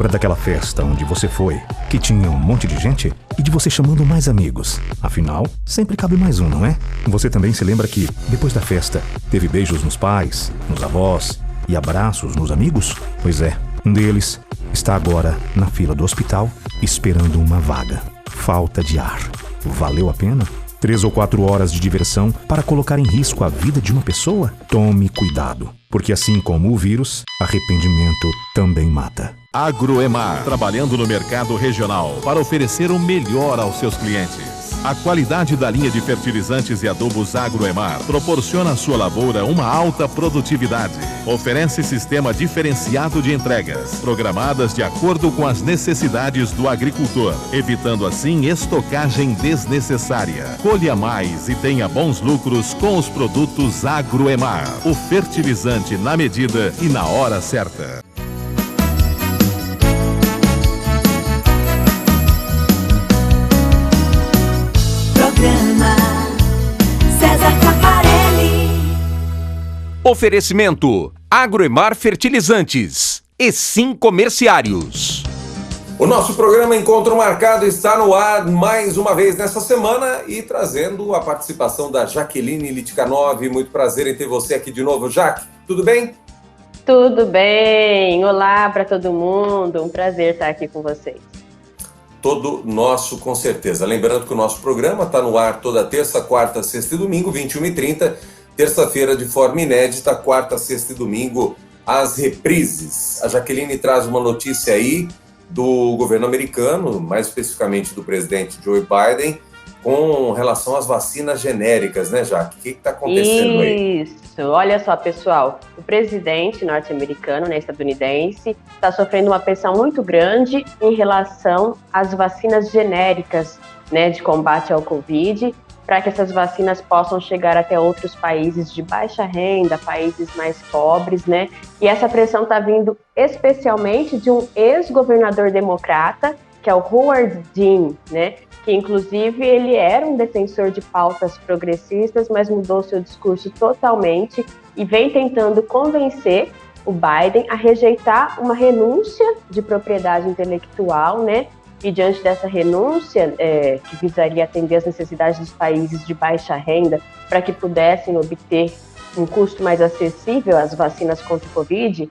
lembra daquela festa onde você foi, que tinha um monte de gente e de você chamando mais amigos? Afinal, sempre cabe mais um, não é? Você também se lembra que, depois da festa, teve beijos nos pais, nos avós e abraços nos amigos? Pois é, um deles está agora na fila do hospital esperando uma vaga. Falta de ar. Valeu a pena? 3 ou 4 horas de diversão para colocar em risco a vida de uma pessoa? Tome cuidado, porque assim como o vírus, arrependimento também mata. Agroemar, trabalhando no mercado regional para oferecer o melhor aos seus clientes. A qualidade da linha de fertilizantes e adubos Agroemar proporciona à sua lavoura uma alta produtividade. Oferece sistema diferenciado de entregas, programadas de acordo com as necessidades do agricultor, evitando assim estocagem desnecessária. Colha mais e tenha bons lucros com os produtos Agroemar. O fertilizante na medida e na hora certa. César Caparelli. Oferecimento: Agroemar Fertilizantes e Sim Comerciários. O nosso programa Encontro Marcado está no ar mais uma vez nessa semana e trazendo a participação da Jaqueline Litkanov. Muito prazer em ter você aqui de novo, Jaque. Tudo bem? Tudo bem. Olá para todo mundo. Um prazer estar aqui com vocês. Todo nosso, com certeza. Lembrando que o nosso programa está no ar toda terça, quarta, sexta e domingo, 21h30. Terça-feira de forma inédita, quarta, sexta e domingo, as reprises. A Jaqueline traz uma notícia aí do governo americano, mais especificamente do presidente Joe Biden, com relação às vacinas genéricas, né, Jaque? O que está acontecendo aí? Isso. Olha só, pessoal. O presidente norte-americano, né, estadunidense, está sofrendo uma pressão muito grande em relação às vacinas genéricas, né, de combate ao Covid, para que essas vacinas possam chegar até outros países de baixa renda, países mais pobres, né? E essa pressão está vindo especialmente de um ex-governador democrata, que é o Howard Dean, né? Que inclusive ele era um defensor de pautas progressistas, mas mudou seu discurso totalmente e vem tentando convencer o Biden a rejeitar uma renúncia de propriedade intelectual, né? E diante dessa renúncia, que visaria atender as necessidades dos países de baixa renda para que pudessem obter um custo mais acessível às vacinas contra o Covid,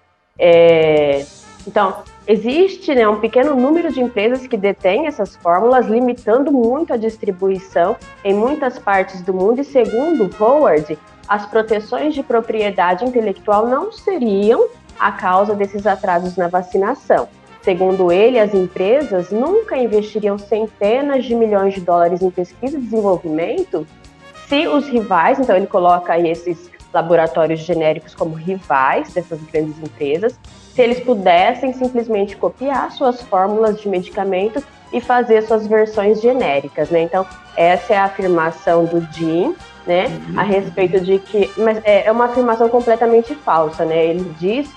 então, existe, né, um pequeno número de empresas que detêm essas fórmulas, limitando muito a distribuição em muitas partes do mundo. E segundo Howard, as proteções de propriedade intelectual não seriam a causa desses atrasos na vacinação. Segundo ele, as empresas nunca investiriam centenas de milhões de dólares em pesquisa e desenvolvimento se os rivais, então ele coloca aí esses laboratórios genéricos como rivais dessas grandes empresas, se eles pudessem simplesmente copiar suas fórmulas de medicamento e fazer suas versões genéricas, né? Então, essa é a afirmação do Dean, né, a respeito de que... Mas é uma afirmação completamente falsa, né? Ele diz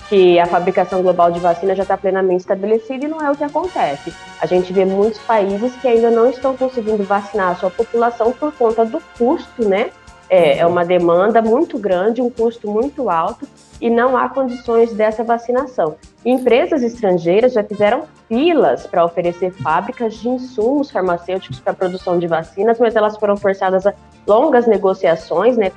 que a fabricação global de vacina já está plenamente estabelecida e não é o que acontece. A gente vê muitos países que ainda não estão conseguindo vacinar a sua população por conta do custo, né? É uma demanda muito grande, um custo muito alto e não há condições dessa vacinação. Empresas estrangeiras já fizeram filas para oferecer fábricas de insumos farmacêuticos para a produção de vacinas, mas elas foram forçadas a longas negociações, né,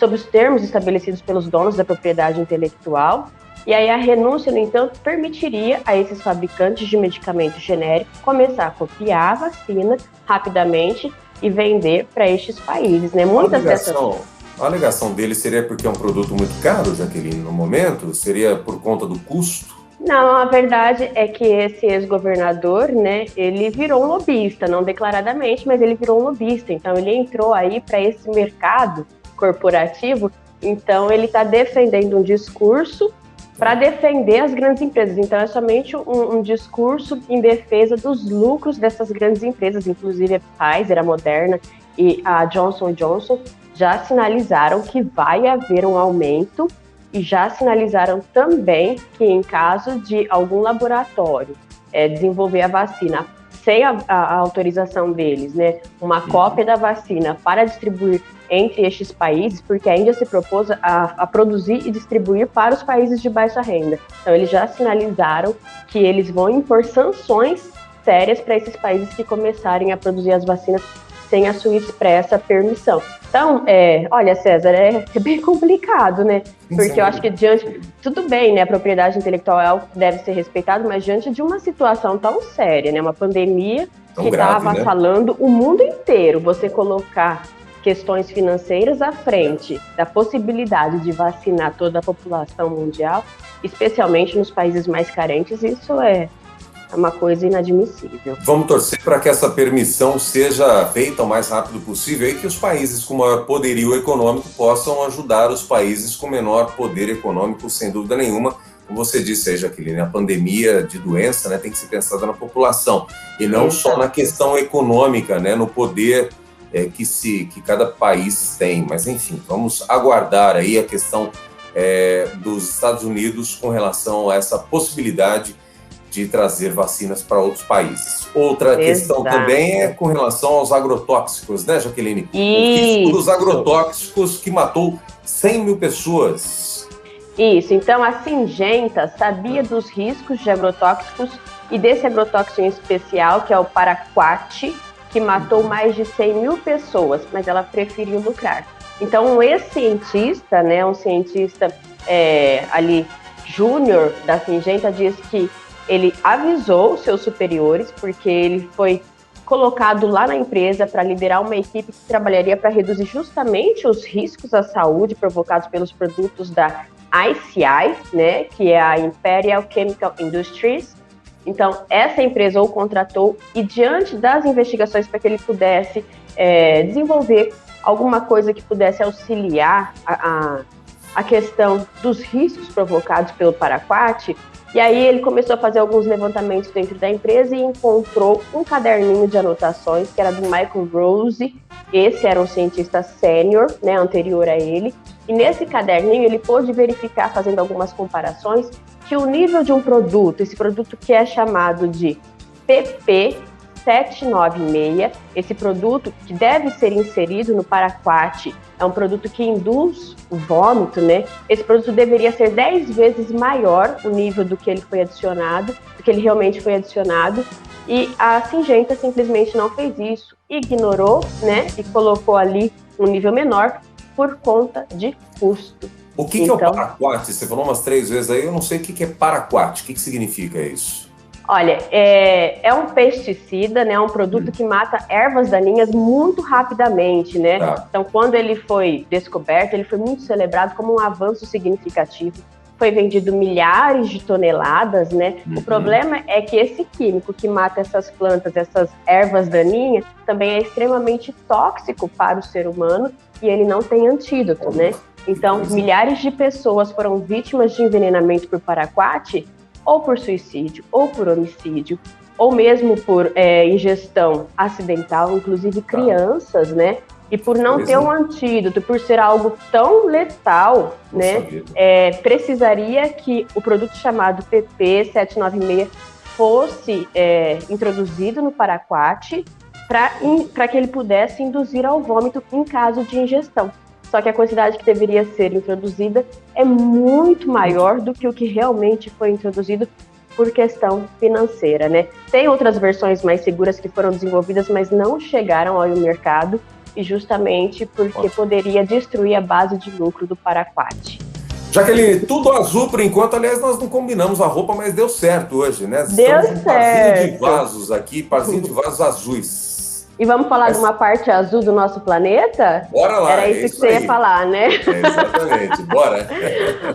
sobre os termos estabelecidos pelos donos da propriedade intelectual. E aí a renúncia, no entanto, permitiria a esses fabricantes de medicamentos genéricos começar a copiar a vacina rapidamente e vender para estes países, né? A alegação dele seria porque é um produto muito caro, Jaqueline, no momento? Seria por conta do custo? Não, a verdade é que esse ex-governador, né, ele virou um lobista, não declaradamente, mas ele virou um lobista. Então, ele entrou aí para esse mercado corporativo, então ele está defendendo um discurso para defender as grandes empresas. Então, é somente um discurso em defesa dos lucros dessas grandes empresas, inclusive a Pfizer, a Moderna e a Johnson & Johnson, já sinalizaram que vai haver um aumento e já sinalizaram também que, em caso de algum laboratório desenvolver a vacina sem a autorização deles, né, uma cópia da vacina para distribuir entre estes países, porque a Índia se propôs a produzir e distribuir para os países de baixa renda. Então, eles já sinalizaram que eles vão impor sanções sérias para esses países que começarem a produzir as vacinas sem a sua expressa permissão. Então, olha, César, é bem complicado, né? Porque eu acho que tudo bem, né? A propriedade intelectual é algo que deve ser respeitado, mas diante de uma situação tão séria, né? Uma pandemia que está avassalando o mundo inteiro, você colocar questões financeiras à frente da possibilidade de vacinar toda a população mundial, especialmente nos países mais carentes, isso é uma coisa inadmissível. Vamos torcer para que essa permissão seja feita o mais rápido possível e que os países com maior poderio econômico possam ajudar os países com menor poder econômico, sem dúvida nenhuma. Como você disse aí, Jaqueline, a pandemia de doença, né, tem que ser pensada na população e não só na questão econômica, né, no poder que cada país tem. Mas, enfim, vamos aguardar aí a questão dos Estados Unidos com relação a essa possibilidade de trazer vacinas para outros países. Outra questão também é com relação aos agrotóxicos, né, Jaqueline? O risco dos agrotóxicos que matou 100 mil pessoas. Isso, então a Syngenta sabia dos riscos de agrotóxicos e desse agrotóxico em especial, que é o paraquat, que matou mais de 100 mil pessoas, mas ela preferiu lucrar. Então, um ex-cientista, né, um cientista ali júnior da Syngenta, diz que ele avisou seus superiores, porque ele foi colocado lá na empresa para liderar uma equipe que trabalharia para reduzir justamente os riscos à saúde provocados pelos produtos da ICI, né, que é a Imperial Chemical Industries. Então, essa empresa o contratou e, diante das investigações para que ele pudesse desenvolver alguma coisa que pudesse auxiliar a questão dos riscos provocados pelo paraquat, e aí ele começou a fazer alguns levantamentos dentro da empresa e encontrou um caderninho de anotações que era do Michael Rose. Esse era um cientista sênior, né, anterior a ele. E nesse caderninho ele pôde verificar, fazendo algumas comparações, que o nível de um produto, esse produto que é chamado de PP796, esse produto que deve ser inserido no paraquat, é um produto que induz o vômito, né? Esse produto deveria ser 10 vezes maior o nível do que ele foi adicionado, do que ele realmente foi adicionado, e a Syngenta simplesmente não fez isso, ignorou, né? E colocou ali um nível menor por conta de custo. O que é o paraquat? Você falou umas 3 vezes aí, eu não sei o que é paraquat, o que significa isso? Olha, é um pesticida, né? É um produto que mata ervas daninhas muito rapidamente, né? Tá. Então, quando ele foi descoberto, ele foi muito celebrado como um avanço significativo. Foi vendido milhares de toneladas, né? O problema é que esse químico que mata essas plantas, essas ervas daninhas, também é extremamente tóxico para o ser humano e ele não tem antídoto, né? Então, milhares de pessoas foram vítimas de envenenamento por paraquat, ou por suicídio, ou por homicídio, ou mesmo por ingestão acidental, inclusive crianças, né? E por não ter um antídoto, por ser algo tão letal, né? Precisaria que o produto chamado PP796 fosse introduzido no paraquat para que ele pudesse induzir ao vômito em caso de ingestão. Só que a quantidade que deveria ser introduzida é muito maior do que o que realmente foi introduzido por questão financeira, né? Tem outras versões mais seguras que foram desenvolvidas, mas não chegaram ao mercado, e justamente porque poderia destruir a base de lucro do paraquat. Jaqueline, tudo azul por enquanto. Aliás, nós não combinamos a roupa, mas deu certo hoje, né? Deu certo. Parzinho de vasos aqui, parzinho de vasos azuis. E vamos falar de uma parte azul do nosso planeta? Bora lá. Era isso que você ia falar, né? Exatamente, bora.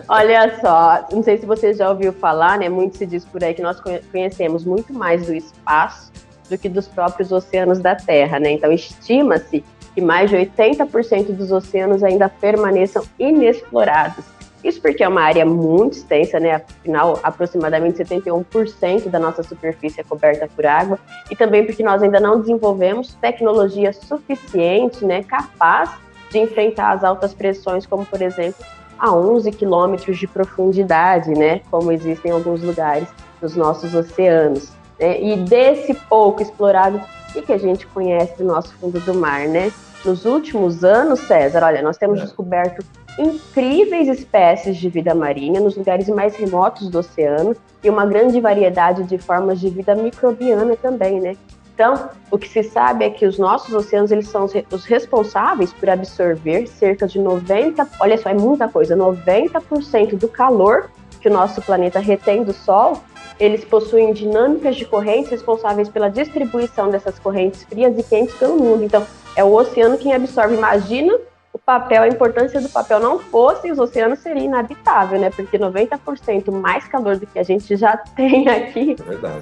Olha só, não sei se você já ouviu falar, né? Muito se diz por aí que nós conhecemos muito mais do espaço do que dos próprios oceanos da Terra, né? Então, estima-se que mais de 80% dos oceanos ainda permaneçam inexplorados. Isso porque é uma área muito extensa, né? Afinal, aproximadamente 71% da nossa superfície é coberta por água, e também porque nós ainda não desenvolvemos tecnologia suficiente, né, capaz de enfrentar as altas pressões, como, por exemplo, a 11 quilômetros de profundidade, né, como existem em alguns lugares dos nossos oceanos. né? E desse pouco explorado, o que a gente conhece do nosso fundo do mar, né? Nos últimos anos, César, olha, nós temos descoberto incríveis espécies de vida marinha nos lugares mais remotos do oceano e uma grande variedade de formas de vida microbiana também, né? Então, o que se sabe é que os nossos oceanos, eles são os responsáveis por absorver cerca de 90%, olha só, é muita coisa, 90% do calor que o nosso planeta retém do Sol. Eles possuem dinâmicas de correntes responsáveis pela distribuição dessas correntes frias e quentes pelo mundo. Então, é o oceano quem absorve. Imagina o papel, a importância do papel. Não fosse, os oceanos seria inabitável, né? Porque 90% mais calor do que a gente já tem aqui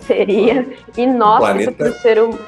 seria inóspito para o ser humano.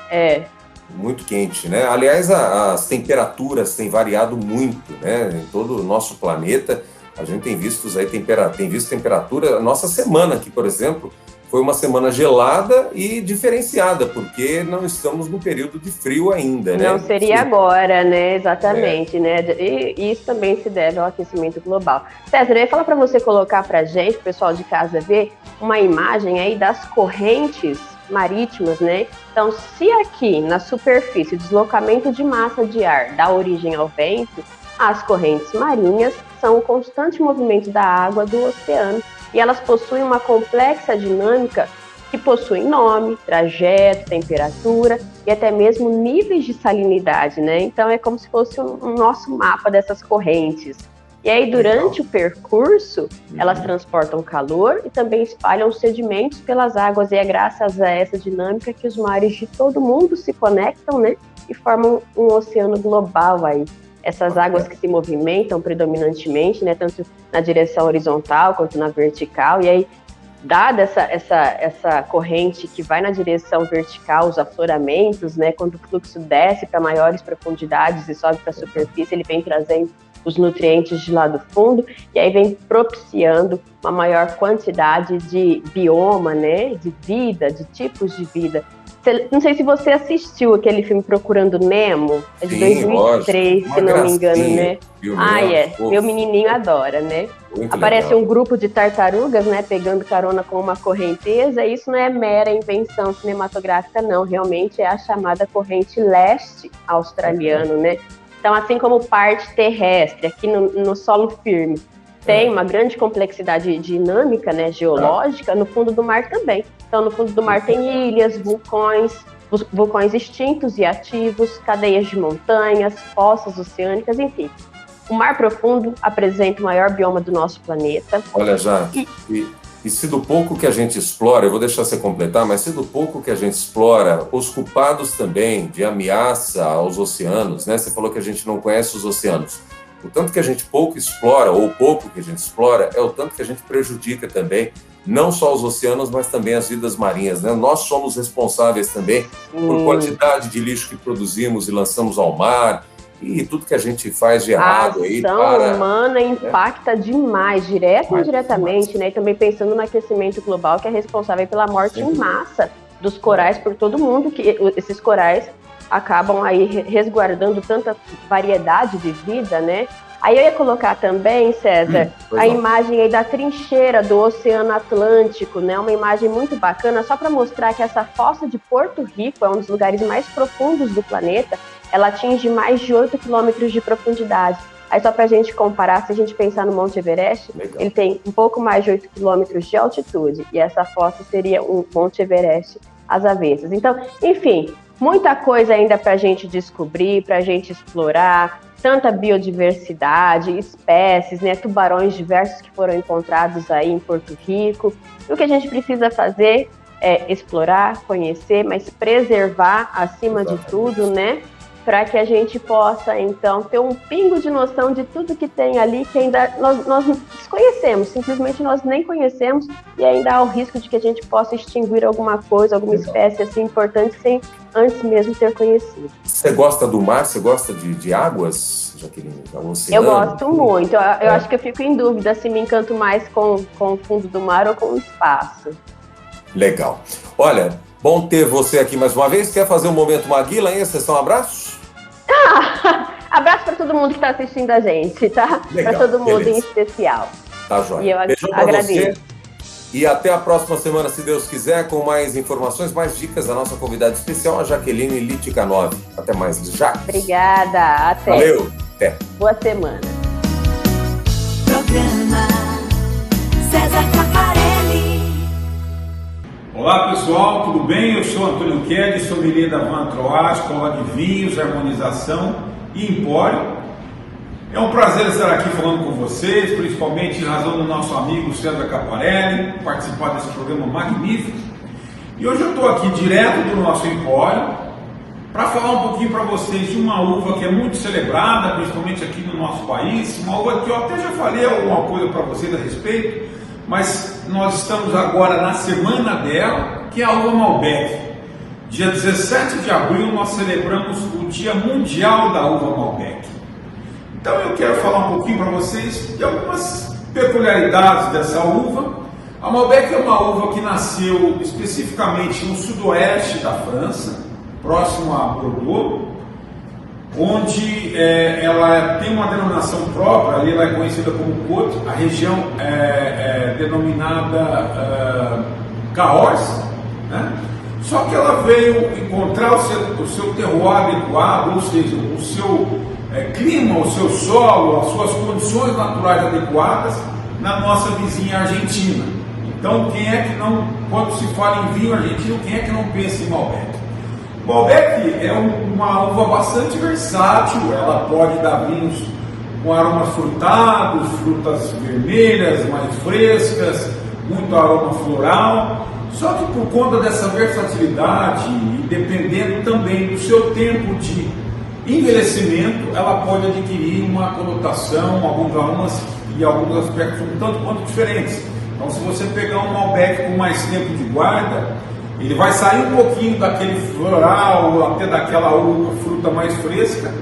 Muito quente, né? Aliás, as temperaturas têm variado muito, né? Em todo o nosso planeta. A gente tem visto aí temperatura. A nossa semana aqui, por exemplo, foi uma semana gelada e diferenciada, porque não estamos no período de frio ainda, né? Não seria agora, né? Exatamente, né? E isso também se deve ao aquecimento global. César, eu ia falar para você colocar para a gente, o pessoal de casa ver, uma imagem aí das correntes marítimas, né? Então, se aqui na superfície o deslocamento de massa de ar dá origem ao vento, as correntes marinhas são o constante movimento da água do oceano. E elas possuem uma complexa dinâmica que possui nome, trajeto, temperatura e até mesmo níveis de salinidade, né? Então é como se fosse um nosso mapa dessas correntes. E aí, durante o percurso, elas transportam calor e também espalham sedimentos pelas águas. E é graças a essa dinâmica que os mares de todo mundo se conectam, né? E formam um oceano global aí. Essas águas que se movimentam predominantemente, né, tanto na direção horizontal quanto na vertical, e aí, dada essa corrente que vai na direção vertical, os afloramentos, né, quando o fluxo desce para maiores profundidades e sobe para a superfície, ele vem trazendo os nutrientes de lá do fundo, e aí vem propiciando uma maior quantidade de bioma, né, de vida, de tipos de vida. Não sei se você assistiu aquele filme Procurando Nemo, é de 2003, se não me engano, né? Meu menininho adora, né? Muito Aparece legal. um grupo de tartarugas, né, pegando carona com uma correnteza, e isso não é mera invenção cinematográfica, não, realmente é a chamada corrente leste australiano, né? Então, assim como parte terrestre, aqui no solo firme, tem uma grande complexidade dinâmica, né, geológica, no fundo do mar também. Então, no fundo do mar tem ilhas, vulcões extintos e ativos, cadeias de montanhas, fossas oceânicas, enfim. O mar profundo apresenta o maior bioma do nosso planeta. Olha, Jaque, e se do pouco que a gente explora, eu vou deixar você completar, mas se do pouco que a gente explora, os culpados também de ameaça aos oceanos, né? Você falou que a gente não conhece os oceanos. O tanto que a gente pouco explora, ou pouco que a gente explora, é o tanto que a gente prejudica também, não só os oceanos, mas também as vidas marinhas, né? Nós somos responsáveis também por quantidade de lixo que produzimos e lançamos ao mar, e tudo que a gente faz de errado aí para... A ação humana impacta demais, direto e indiretamente, né? E também pensando no aquecimento global, que é responsável pela morte em massa dos corais por todo mundo, que esses corais acabam aí resguardando tanta variedade de vida, né? Aí eu ia colocar também, César, a imagem aí da trincheira do Oceano Atlântico, né? Uma imagem muito bacana, só para mostrar que essa fossa de Porto Rico é um dos lugares mais profundos do planeta. Ela atinge mais de 8 quilômetros de profundidade. Aí só para a gente comparar, se a gente pensar no Monte Everest, ele tem um pouco mais de 8 quilômetros de altitude, e essa fossa seria um Monte Everest às avessas. Então, enfim, muita coisa ainda para a gente descobrir, para a gente explorar, tanta biodiversidade, espécies, né, tubarões diversos que foram encontrados aí em Porto Rico. E o que a gente precisa fazer é explorar, conhecer, mas preservar acima de tudo, né, para que a gente possa, então, ter um pingo de noção de tudo que tem ali, que ainda nós desconhecemos, simplesmente nós nem conhecemos, e ainda há o risco de que a gente possa extinguir alguma coisa, alguma espécie assim importante, sem antes mesmo ter conhecido. Você gosta do mar? Você gosta de águas, Jaqueline? Eu gosto muito. Eu acho que eu fico em dúvida se me encanto mais com o fundo do mar ou com o espaço. Legal. Olha, bom ter você aqui mais uma vez. Quer fazer um Momento Maguila, hein? Sessão abraços? Abraço para todo mundo que está assistindo a gente, tá? Para todo mundo, beleza, em especial. Tá, joia. E eu Beijão agradeço. Você. E até a próxima semana, se Deus quiser, com mais informações, mais dicas da nossa convidada especial, a Jaqueline Littcanov. Até mais, Jaque. Obrigada, até. Valeu, até. Boa semana. Programa César Caparelli. Olá pessoal, tudo bem? Eu sou Antônio Ked, sommelier da Van Troar, Escola de Vinhos, Harmonização e Empório. É um prazer estar aqui falando com vocês, principalmente em razão do nosso amigo César Caparelli, participar desse programa magnífico. E hoje eu estou aqui direto do nosso empório para falar um pouquinho para vocês de uma uva que é muito celebrada, principalmente aqui no nosso país, uma uva que eu até já falei alguma coisa para vocês a respeito, mas nós estamos agora na semana dela, que é a uva Malbec. Dia 17 de abril nós celebramos o Dia Mundial da Uva Malbec. Então eu quero falar um pouquinho para vocês de algumas peculiaridades dessa uva. A Malbec é uma uva que nasceu especificamente no sudoeste da França, próximo a Bordeaux, onde ela tem uma denominação própria, ali ela é conhecida como Côte, a região é denominada Cahors, né? Só que ela veio encontrar o seu terroir adequado, ou seja, o seu clima, o seu solo, as suas condições naturais adequadas na nossa vizinha Argentina. Então, quem é que não, quando se fala em vinho argentino, quem é que não pensa em Malbec? Malbec é uma uva bastante versátil, ela pode dar vinhos com aromas frutados, frutas vermelhas, mais frescas, muito aroma floral. Só que por conta dessa versatilidade e dependendo também do seu tempo de envelhecimento, ela pode adquirir uma conotação, alguns aromas e alguns aspectos um tanto quanto diferentes. Então, se você pegar um Malbec com mais tempo de guarda, ele vai sair um pouquinho daquele floral, até daquela fruta mais fresca,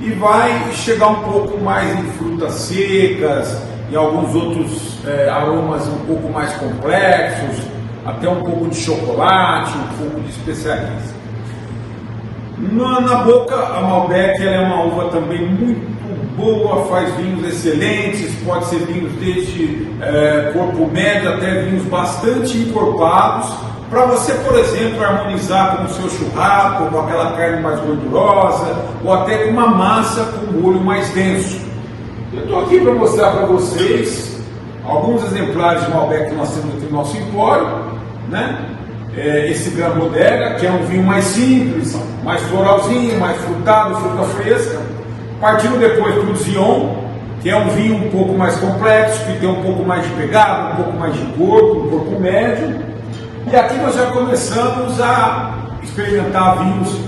e vai chegar um pouco mais em frutas secas e alguns outros aromas um pouco mais complexos, até um pouco de chocolate, um pouco de especiarias. Na boca, a Malbec ela é uma uva também muito boa, faz vinhos excelentes, pode ser vinhos desde corpo médio até vinhos bastante encorpados, para você, por exemplo, harmonizar com o seu churrasco, com aquela carne mais gordurosa, ou até com uma massa com molho mais denso. Eu estou aqui para mostrar para vocês alguns exemplares de Malbec que nós temos aqui no nosso empório, né? Esse Gran Bodega, que é um vinho mais simples, mais floralzinho, mais frutado, fruta fresca. Partindo depois para o Zion, que é um vinho um pouco mais complexo, que tem um pouco mais de pegada, um pouco mais de corpo, um corpo médio. E aqui nós já começamos a experimentar vinhos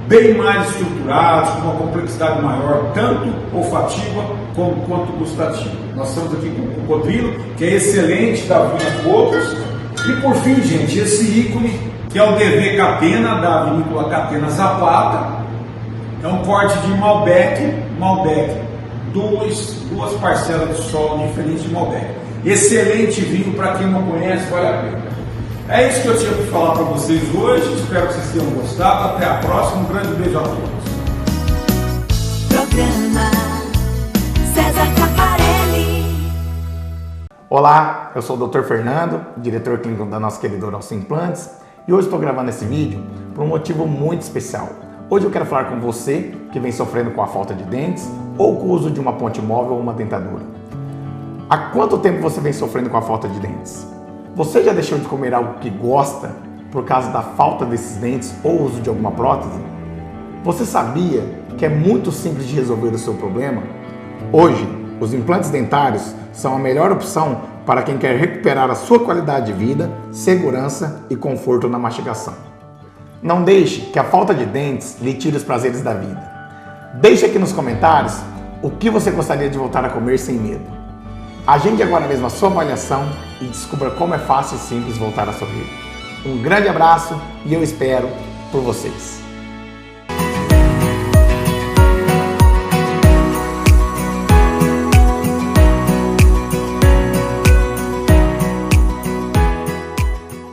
bem mais estruturados, com uma complexidade maior, tanto olfativa quanto gustativa. Nós estamos aqui com o Cocodrilo, que é excelente, da vinha Cocos. E por fim, gente, esse ícone, que é o DV Catena, da vinícola Catena Zapata. É um corte de Malbec, duas parcelas de solo diferentes de Malbec. Excelente vinho, para quem não conhece, vale a pena. É isso que eu tinha para falar para vocês hoje, espero que vocês tenham gostado. Até a próxima, um grande beijo a todos. Programa César Caparelli. Olá, eu sou o Dr. Fernando, diretor clínico da nossa querida Oral Sem Implantes, e hoje estou gravando esse vídeo por um motivo muito especial. Hoje eu quero falar com você que vem sofrendo com a falta de dentes ou com o uso de uma ponte móvel ou uma dentadura. Há quanto tempo você vem sofrendo com a falta de dentes? Você já deixou de comer algo que gosta por causa da falta desses dentes ou uso de alguma prótese? Você sabia que é muito simples de resolver o seu problema? Hoje, os implantes dentários são a melhor opção para quem quer recuperar a sua qualidade de vida, segurança e conforto na mastigação. Não deixe que a falta de dentes lhe tire os prazeres da vida. Deixe aqui nos comentários o que você gostaria de voltar a comer sem medo. Agende agora mesmo a sua avaliação e descubra como é fácil e simples voltar a sorrir. Um grande abraço e eu espero por vocês.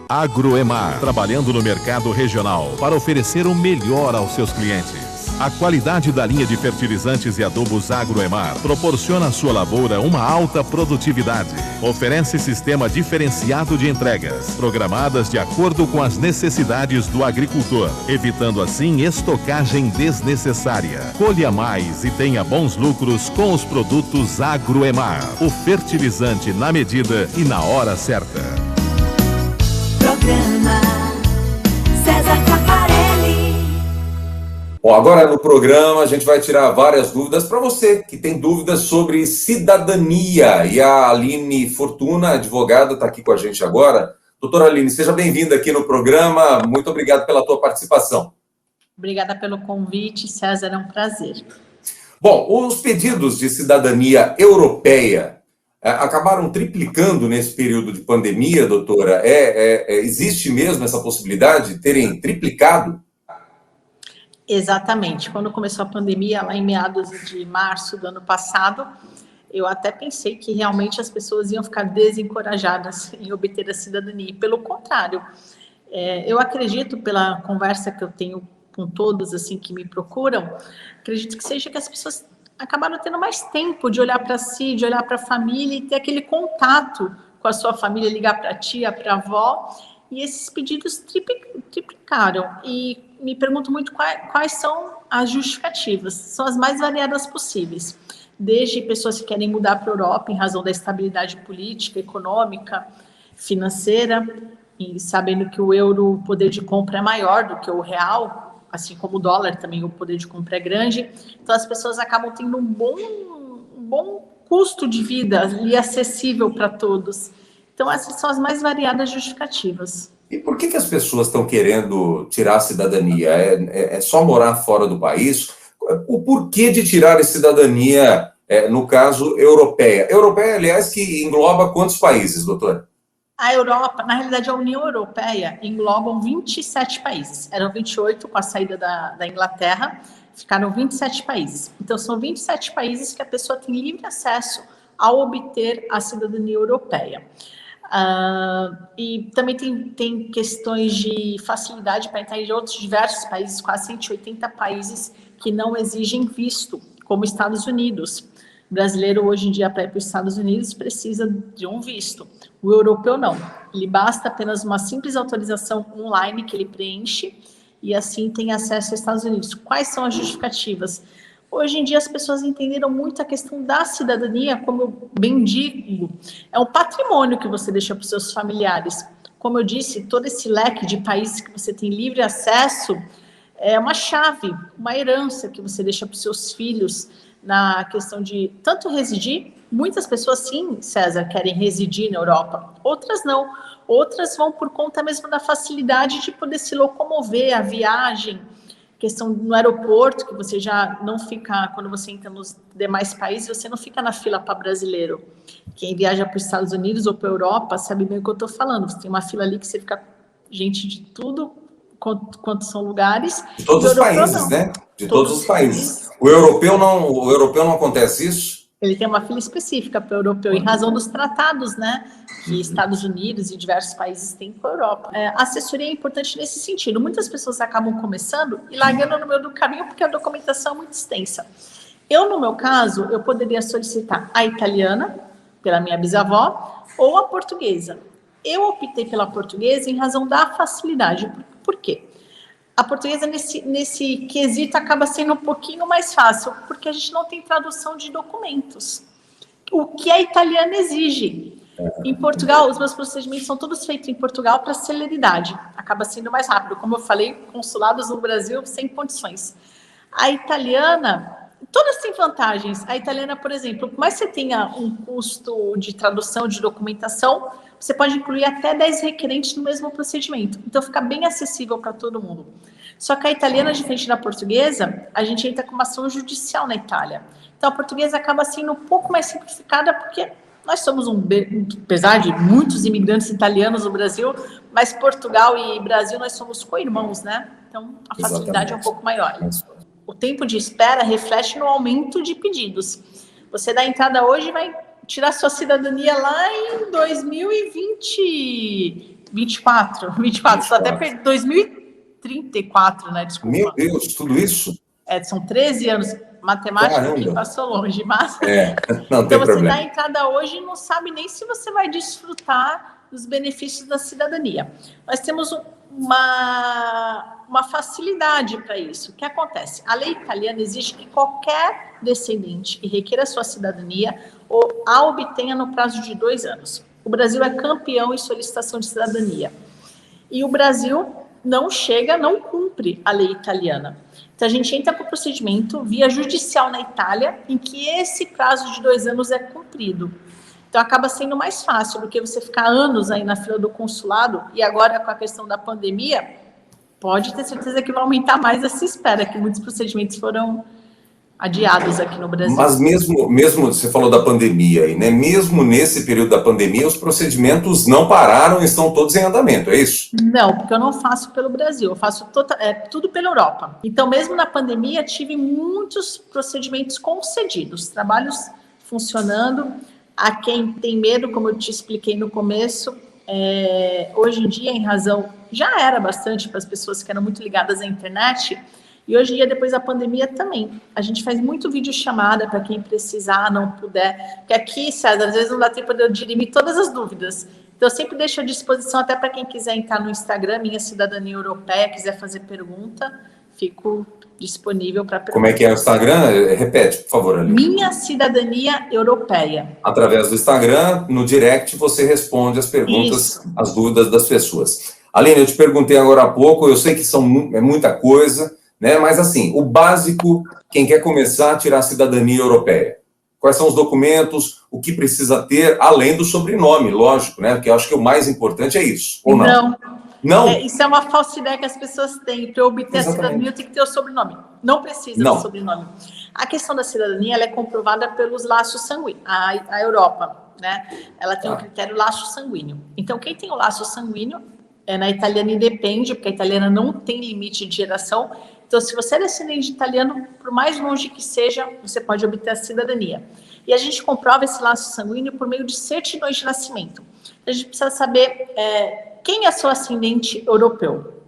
Agroemar, trabalhando no mercado regional para oferecer o melhor aos seus clientes. A qualidade da linha de fertilizantes e adubos Agroemar proporciona à sua lavoura uma alta produtividade. Oferece sistema diferenciado de entregas, programadas de acordo com as necessidades do agricultor, evitando assim estocagem desnecessária. Colha mais e tenha bons lucros com os produtos Agroemar. O fertilizante na medida e na hora certa. Programa César Caparelli. Bom, agora no programa a gente vai tirar várias dúvidas para você que tem dúvidas sobre cidadania. E a Aline Fortuna, advogada, está aqui com a gente agora. Doutora Aline, seja bem-vinda aqui no programa. Muito obrigado pela tua participação. Obrigada pelo convite, César, é um prazer. Bom, os pedidos de cidadania europeia acabaram triplicando nesse período de pandemia, doutora. Existe mesmo essa possibilidade de terem triplicado? Exatamente. Quando começou a pandemia, lá em meados de março do ano passado, eu até pensei que realmente as pessoas iam ficar desencorajadas em obter a cidadania. Pelo contrário, eu acredito, pela conversa que eu tenho com todos assim que me procuram, acredito que seja que as pessoas acabaram tendo mais tempo de olhar para si, de olhar para a família e ter aquele contato com a sua família, ligar para a tia, para a avó, e esses pedidos triplicaram. E me pergunto muito quais são as justificativas. São as mais variadas possíveis. Desde pessoas que querem mudar para a Europa em razão da estabilidade política, econômica, financeira, e sabendo que o euro, o poder de compra é maior do que o real, assim como o dólar também, o poder de compra é grande. Então as pessoas acabam tendo um bom custo de vida e acessível para todos. Então essas são as mais variadas justificativas. E por que as pessoas estão querendo tirar a cidadania? É só morar fora do país? O porquê de tirar a cidadania, no caso, europeia? Europeia, aliás, que engloba quantos países, doutora? A Europa, na realidade, a União Europeia engloba 27 países. Eram 28 com a saída da Inglaterra, ficaram 27 países. Então, são 27 países que a pessoa tem livre acesso ao obter a cidadania europeia. E também tem questões de facilidade para entrar em outros diversos países, quase 180 países que não exigem visto, como Estados Unidos. O brasileiro, hoje em dia, para ir para os Estados Unidos, precisa de um visto. O europeu, não. Ele basta apenas uma simples autorização online que ele preenche e, assim, tem acesso aos Estados Unidos. Quais são as justificativas? Hoje em dia, as pessoas entenderam muito a questão da cidadania, como eu bem digo, é um patrimônio que você deixa para os seus familiares. Como eu disse, todo esse leque de países que você tem livre acesso é uma chave, uma herança que você deixa para os seus filhos na questão de tanto residir. Muitas pessoas, sim, César, querem residir na Europa, outras não. Outras vão por conta mesmo da facilidade de poder se locomover, a viagem, questão no aeroporto, que você já não fica, quando você entra nos demais países, você não fica na fila para brasileiro. Quem viaja para os Estados Unidos ou para a Europa sabe bem o que eu estou falando. Você tem uma fila ali que você fica gente de tudo, quanto são lugares. De todos os países, não. Né? De todos os países. O europeu não acontece isso? Ele tem uma fila específica para o europeu, em razão dos tratados, né, que Estados Unidos e diversos países têm com a Europa. A assessoria é importante nesse sentido. Muitas pessoas acabam começando e largando no meio do caminho porque a documentação é muito extensa. Eu, no meu caso, eu poderia solicitar a italiana, pela minha bisavó, ou a portuguesa. Eu optei pela portuguesa em razão da facilidade. Por quê? A portuguesa, nesse quesito, acaba sendo um pouquinho mais fácil, porque a gente não tem tradução de documentos, o que a italiana exige. Em Portugal, os meus procedimentos são todos feitos em Portugal para celeridade, acaba sendo mais rápido. Como eu falei, consulados no Brasil sem condições. A italiana, todas têm vantagens. A italiana, por exemplo, por mais que você tenha um custo de tradução, de documentação, você pode incluir até 10 requerentes no mesmo procedimento. Então, fica bem acessível para todo mundo. Só que a italiana, diferente da portuguesa, a gente entra com uma ação judicial na Itália. Então, a portuguesa acaba sendo um pouco mais simplificada, porque nós somos apesar de muitos imigrantes italianos no Brasil, mas Portugal e Brasil, nós somos co-irmãos, né? Então, a facilidade é um pouco maior. O tempo de espera reflete no aumento de pedidos. Você dá entrada hoje e vai tirar sua cidadania lá em 2024, só até 2034, né? Desculpa. Meu Deus, tudo isso? São 13 anos. Matemática Caramba. que passou longe, mas... Não tem então você problema. dá a entrada hoje e não sabe nem se você vai desfrutar dos benefícios da cidadania. Nós temos uma facilidade para isso. O que acontece? A lei italiana exige que qualquer descendente que requeira sua cidadania a obtenha no prazo de 2 anos. O Brasil é campeão em solicitação de cidadania. E o Brasil não cumpre a lei italiana. Então, a gente entra com o procedimento via judicial na Itália, em que esse prazo de 2 anos é cumprido. Então, acaba sendo mais fácil, porque você ficar anos aí na fila do consulado, e agora com a questão da pandemia, pode ter certeza que vai aumentar mais essa espera, que muitos procedimentos foram adiados aqui no Brasil. Mas mesmo você falou da pandemia aí, né? Mesmo nesse período da pandemia, os procedimentos não pararam e estão todos em andamento, é isso? Não, porque eu não faço pelo Brasil, eu faço tudo pela Europa. Então, mesmo na pandemia, tive muitos procedimentos concedidos, trabalhos funcionando. A quem tem medo, como eu te expliquei no começo, hoje em dia, em razão, já era bastante para as pessoas que eram muito ligadas à internet. E hoje em dia, depois da pandemia também, a gente faz muito videochamada para quem precisar, não puder. Porque aqui, César, às vezes não dá tempo de eu dirimir todas as dúvidas. Então, eu sempre deixo à disposição, até para quem quiser entrar no Instagram, Minha Cidadania Europeia, quiser fazer pergunta, fico disponível para perguntar. Como é que é o Instagram? Repete, por favor, Aline. Minha Cidadania Europeia. Através do Instagram, no direct, você responde as perguntas, as dúvidas das pessoas. Aline, eu te perguntei agora há pouco, eu sei que é muita coisa, né? Mas assim, o básico, quem quer começar a tirar a cidadania europeia. Quais são os documentos, o que precisa ter, além do sobrenome, lógico, né? Porque eu acho que o mais importante é isso, ou não? Não? Isso é uma falsa ideia que as pessoas têm. Para eu obter a cidadania, eu tenho que ter o sobrenome. Não precisa do sobrenome. A questão da cidadania ela é comprovada pelos laços sanguíneos. A Europa, né? Ela tem um critério laço sanguíneo. Então, quem tem o laço sanguíneo, na italiana independe, porque a italiana não tem limite de geração. Então, se você é descendente de italiano, por mais longe que seja, você pode obter a cidadania. E a gente comprova esse laço sanguíneo por meio de certidões de nascimento. A gente precisa saber quem é seu ascendente europeu.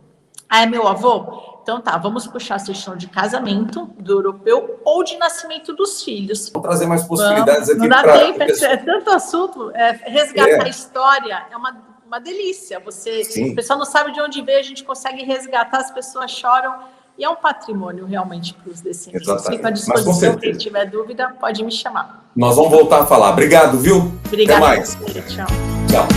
É meu avô? Então tá, vamos puxar a certidão de casamento do europeu ou de nascimento dos filhos. Vou trazer mais possibilidades aqui. Não dá tempo, é tanto assunto. Resgatar a história é uma delícia. O pessoal não sabe de onde veio, a gente consegue resgatar, as pessoas choram. E é um patrimônio realmente para os descendentes. Fico à disposição, quem tiver dúvida, pode me chamar. Nós vamos voltar a falar. Obrigado, viu? Obrigada. Até mais. Tchau. Tchau.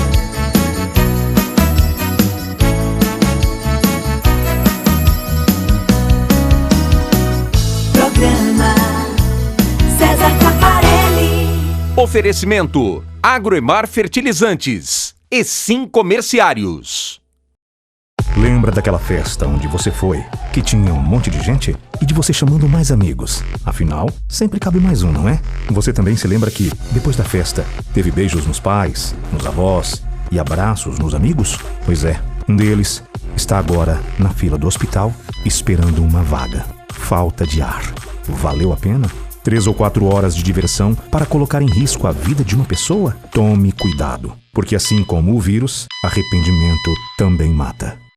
Programa César Caparelli. Oferecimento Agroemar Fertilizantes e Sim Comerciários. Lembra daquela festa onde você foi, que tinha um monte de gente e de você chamando mais amigos? Afinal, sempre cabe mais um, não é? Você também se lembra que, depois da festa, teve beijos nos pais, nos avós e abraços nos amigos? Pois é, um deles está agora na fila do hospital esperando uma vaga. Falta de ar. Valeu a pena? 3 ou 4 horas de diversão para colocar em risco a vida de uma pessoa? Tome cuidado, porque assim como o vírus, arrependimento também mata.